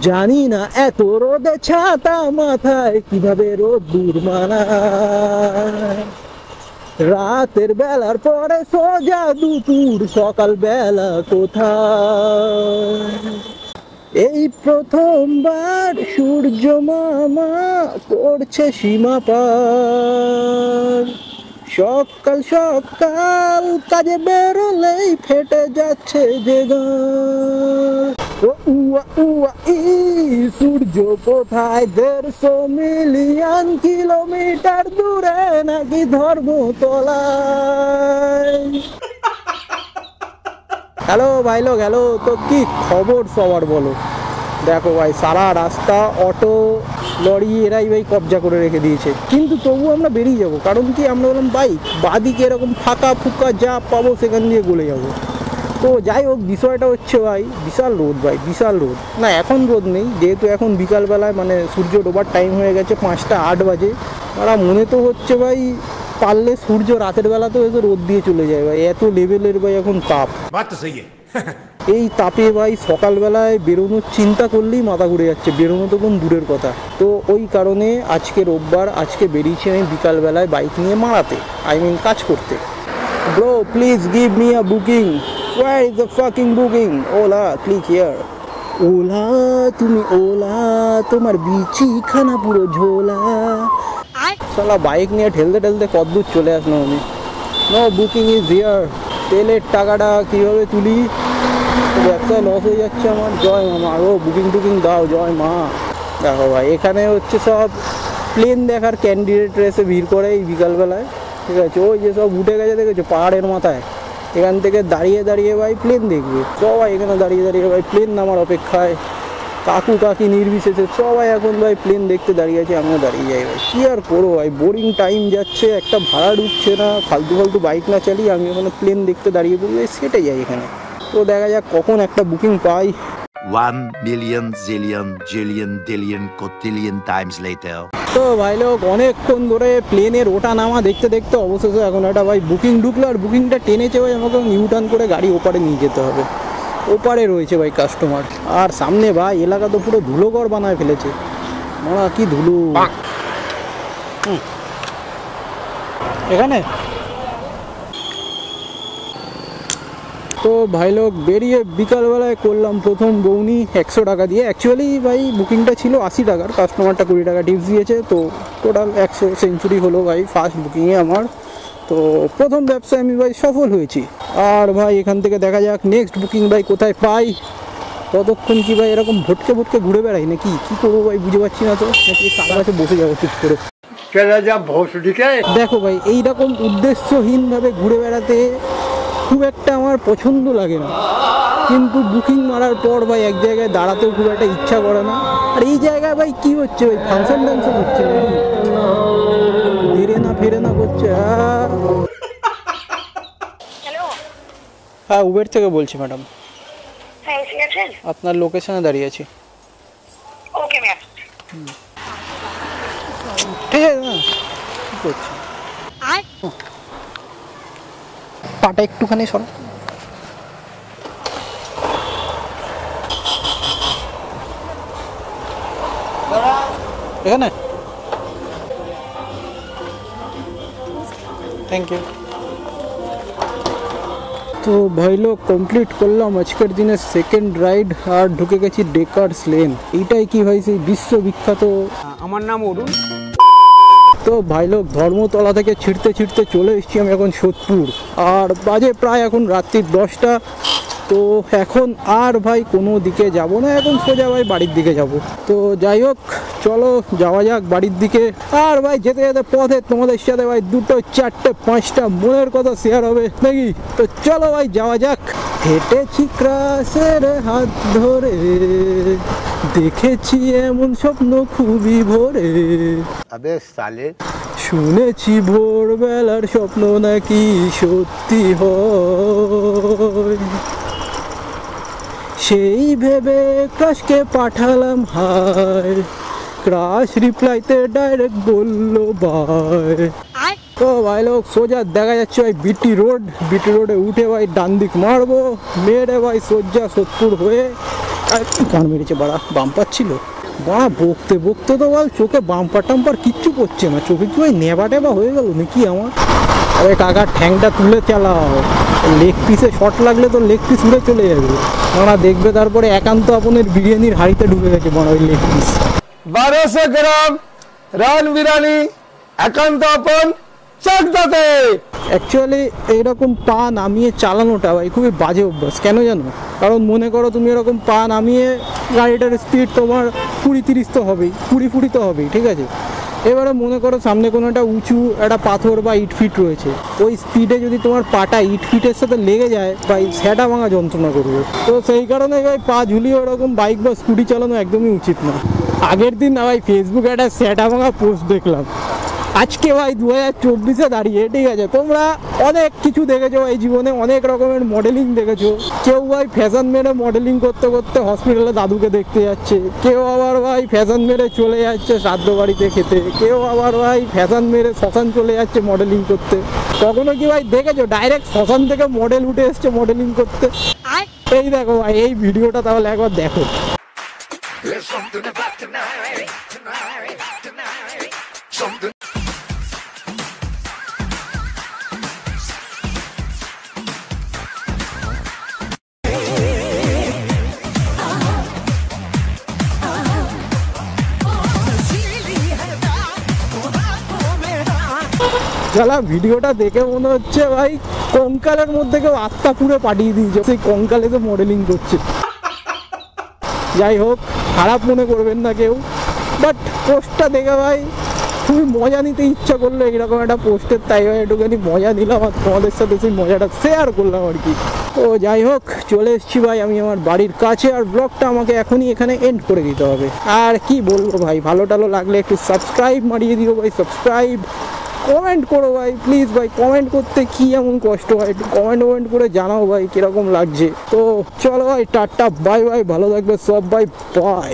জানি না এত রোদে ছাতা মাথায় কিভাবে রোদ দূর মানায়। রাতের বেলার পরে সোজা দুপুর, সকাল বেলা কোথায়। এই প্রথমবার সূর্য মামা করছে সীমা পার। সকাল সকাল কাজে বেরোলেই ফেটে যাচ্ছে যে গান। ও উয়া উয়া ই সূর্য কোথায় 150 মিলিয়ন কিলোমিটার দূরে নাকি ধর্মতলায়। হ্যালো ভাই লোক, হ্যালো। তো কি খবর সবার বলো? দেখো ভাই, সারা রাস্তা অটো লরি এরাই ভাই কবজা করে রেখে দিয়েছে, কিন্তু তবুও আমরা বেরিয়ে যাবো। কারণ কি, আমরা বললাম বাইক বাদিকে এরকম ফাঁকা ফুকা যা পাবো সেখান দিয়ে গলে যাবো। তো যাই হোক, বিষয়টা হচ্ছে ভাই বিশাল রোদ, ভাই বিশাল রোদ। না এখন রোদ নেই, যেহেতু এখন বিকালবেলায় মানে সূর্য ডোবার টাইম হয়ে গেছে, 5টা 8 বাজে। আর মনে তো হচ্ছে ভাই পারলে সূর্য রাতের বেলাতেও এসে রোদ দিয়ে চলে যায় ভাই, এত লেভেলের ভাই এখন তাপ। এই তাপে ভাই সকালবেলায় বেরোনোর চিন্তা করলেই মাথা ঘুরে যাচ্ছে, বেরোনো তো কোন দূরের কথা। তো ওই কারণে আজকে রোববার, আজকে বেরিয়েছি আমি বিকালবেলায় বাইক নিয়ে মারাতে, কাজ করতে। Bro please give me a booking. Where is the fucking booking? Ola, click here. OLA তুমি ওলা, তোমার বিচি খানা পুরো ঝোলা। শালা বাইক নিয়ে ঠেলতে ঠেলতে কত দূর চলে আসলাম আমি। No booking is here. তেলের টাকাটা কীভাবে তুলি, ব্যবসায় লস হয়ে যাচ্ছে আমার। জয় মা, আরও বুকিং টুকিং দাও, জয় মা। দেখো ভাই, এখানে হচ্ছে সব প্লেন দেখার ক্যান্ডিডেট এসে ভিড় করে এই বিকালবেলায়, ঠিক আছে। ওই যে সব উঠে গেছে দেখেছো পাহাড়ের মাথায়, এখান থেকে দাঁড়িয়ে দাঁড়িয়ে ভাই প্লেন দেখবে সবাই। এখানে দাঁড়িয়ে দাঁড়িয়ে ভাই প্লেন নামার অপেক্ষায়, কাকু কাকি নির্বিশেষে সবাই এখন ভাই প্লেন দেখতে দাঁড়িয়ে আছে। আমিও দাঁড়িয়ে যাই ভাই, কী আর করবো ভাই, বোরিং টাইম যাচ্ছে, একটা ভাড়া ঢুকছে না, ফালতু ফালতু বাইক না চালিয়ে আমি ওখানে প্লেন দেখতে দাঁড়িয়ে পড়লে সেটাই যাই এখানে। তো দেখা যাক কখন একটা বুকিং পাই। 1 million zillion jillion dillion cotillion times later. তো ভাই লোক, অনেকক্ষণ ধরে প্লেনের ওঠা নামা দেখতে দেখতে অবশেষে এখন একটা ভাই বুকিং ঢুকলো। আর বুকিংটা টেনেছে ভাই, আমাকে ইউটার্ন করে গাড়ি ওপারে নিয়ে যেতে হবে। ওপারে রয়েছে ভাই কাস্টমার, আর সামনে ভাই এলাকা তো পুরো ধুলোঘর বানায় ফেলেছে। মারা কি ধুলো এখানে। তো ভাই লোক বেরিয়ে বিকালবেলায় করলাম প্রথম বউনি 100 টাকা দিয়ে। অ্যাকচুয়ালি ভাই বুকিংটা ছিল 80 টাকার, কাস্টমারটা 20 টাকা টিপস দিয়েছে, তো টোটাল 100 সেঞ্চুরি হলো ভাই ফার্স্ট বুকিংয়ে আমার। তো প্রথম ব্যবসায় আমি ভাই সফল হয়েছি। আর ভাই এখান থেকে দেখা যাক নেক্সট বুকিং ভাই কোথায় পাই। ততক্ষণ কি ভাই এরকম ভটকে ভটকে ঘুরে বেড়াই নাকি, কি করবো ভাই বুঝে পাচ্ছি না। তো নাকি কার কাছে বসে যাবো চুপ করে। দেখো ভাই, এইরকম উদ্দেশ্যহীনভাবে ঘুরে বেড়াতে খুব একটা আমার পছন্দ লাগে না, কিন্তু বুকিং মারার পর ভাই এক জায়গায় দাঁড়াতেও খুব একটা ইচ্ছা করে না। আর এই জায়গায় ভাই কি হচ্ছে ভাই, ফাংশন টাংশন হচ্ছে নাকি, ফেরে না করছে। হ্যাঁ উবের থেকে বলছি ম্যাডাম। হ্যাঁ এসে গেছেন? আপনার লোকেশনে দাঁড়িয়ে আছি। Okay ma'am. ঠিক আছে না, কি করছি পাটা একটুখানি সর। এখানে থ্যাংক ইউ। তো ভাই লোক কমপ্লিট করলাম আজকের দিনের সেকেন্ড রাইড, আর ঢুকে গেছি ডেকার্স লেন। এইটাই কি ভাই সেই বিশ্ববিখ্যাত। আমার নাম অরুণ। তো ভাই লোক ধর্মতলা থেকে ছিঁড়তে ছিঁড়তে চলে এসেছি আমি এখন সোদপুর, আর বাজে প্রায় এখন রাত্রি 10টা। তো এখন আর ভাই কোনো দিকে যাব না, এখন সোজা ভাই বাড়ির দিকে যাব। তো যাই হোক, চলো যাওয়া যাক বাড়ির দিকে। আর ভাই যেতে যেতে পথে তোমাদের সাথে ভাই 2, 4, 5টা মনের কথা শেয়ার হবে নাকি। তো চলো ভাই যাওয়া যাক। হেঁটেছি ক্রাসের হাত ধরে, দেখেছি এমন স্বপ্ন খুবই ভোরে, আবে সালে শুনেছি ভোরবেলার স্বপ্ন নাকি সত্যি হয়। সেই ভেবে ক্রাশকে পাঠালাম হাই, ক্রাশ রিপ্লাইতে ডাইরেক্ট বললো বাই। তো ভাই লোক সোজা দেখা যাচ্ছে ভাই বিটি রোডে উঠে ভাই ডান দিক মারবো, মেরে ভাই সোজা সোদপুর হয়ে আর কি কান মেরেছে বাড়া, বাম্পার ছিল বাড়া, বকতে বকতে তো বল চোখে বাম্পার টাম্পার কিচ্ছু পড়ছে না, চোখে কি ওই নেবা টেবা হয়ে গেল নাকি আমার? আরে কাকার ঠ্যাংটা তুলে চালাও, লেগ পিসে শট লাগলে তো লেগ পিস উড়ে চলে যাবে বাড়া, দেখবে তারপরে একান্ত আপনের বিরিয়ানির হাঁড়িতে ঢুকে গেছে বাড়া ওই লেগ পিস। 1200 গ্রাম রান বিরিয়ানি একান্ত আপন চাকদাতে। অ্যাকচুয়ালি এইরকম পা নামিয়ে চালানোটা ভাই খুবই বাজে অভ্যাস, কেন জানো? কারণ মনে করো তুমি এরকম পা নামিয়ে গাড়িটার স্পিড তোমার 20-30 তো হবেই, 20 তো হবেই, ঠিক আছে? এবারে মনে করো সামনে কোনো একটা উঁচু একটা পাথর বা ইট ফিট রয়েছে, ওই স্পিডে যদি তোমার পাটা ইট ফিটের সাথে লেগে যায় ভাই সেটা ভাঙা যন্ত্রণা করবে। তো সেই কারণে ভাই পা ঝুলিয়ে ওরকম বাইক বা স্কুটি চালানো একদমই উচিত না। আগের দিন না ভাই ফেসবুকে একটা স্যাটা ভাঙা পোস্ট দেখলাম, আজকে ভাই 2024-এ দাঁড়িয়ে, ঠিক আছে? তোমরা অনেক কিছু দেখেছো এই জীবনে, অনেক রকমের মডেলিং দেখেছো। কেউ ভাই ফ্যাশন মেরে মডেলিং করতে করতে হসপিটালে দাদুকে দেখতে যাচ্ছে, কেউ আবার ভাই ফ্যাশন মেরে চলে যাচ্ছে শ্রাদ্ধ বাড়িতে খেতে, কেউ আবার ভাই ফ্যাশন মেরে শ্মশান চলে যাচ্ছে মডেলিং করতে। কখনো কি ভাই দেখেছো ডাইরেক্ট শ্মশান থেকে মডেল উঠে এসছে মডেলিং করতে? এই দেখো ভাই এই ভিডিওটা তাহলে একবার দেখো। শালা ভিডিওটা দেখে মনে হচ্ছে ভাই কঙ্কালের মধ্যে কেউ আত্মা পুরো পাঠিয়ে দিয়েছে, সেই কঙ্কালে তো মডেলিং করছে। যাই হোক, খারাপ মনে করবেন না কেউ, বাট পোস্টটা দেখে ভাই খুবই মজা নিতে ইচ্ছা করলো এরকম একটা পোস্টের, তাই ভাই একটুখানি মজা নিলাম আর তোমাদের সাথে সেই মজাটা শেয়ার করলাম আর কি। তো যাই হোক, চলে এসেছি ভাই আমি আমার বাড়ির কাছে, আর ব্লগটা আমাকে এখনই এখানে এন্ড করে দিতে হবে। আর কি বলবো ভাই, ভালো টালো লাগলে একটু সাবস্ক্রাইব মারিয়ে দিও ভাই, সাবস্ক্রাইব, কমেন্ট করো ভাই প্লিজ ভাই, কমেন্ট করতে কি এমন কষ্ট হয়, একটু কমেন্ট করে জানাও ভাই কিরকম লাগছে। তো চলো ভাই, টাটা বাই বাই, ভালো থাকবে সব ভাই, বাই।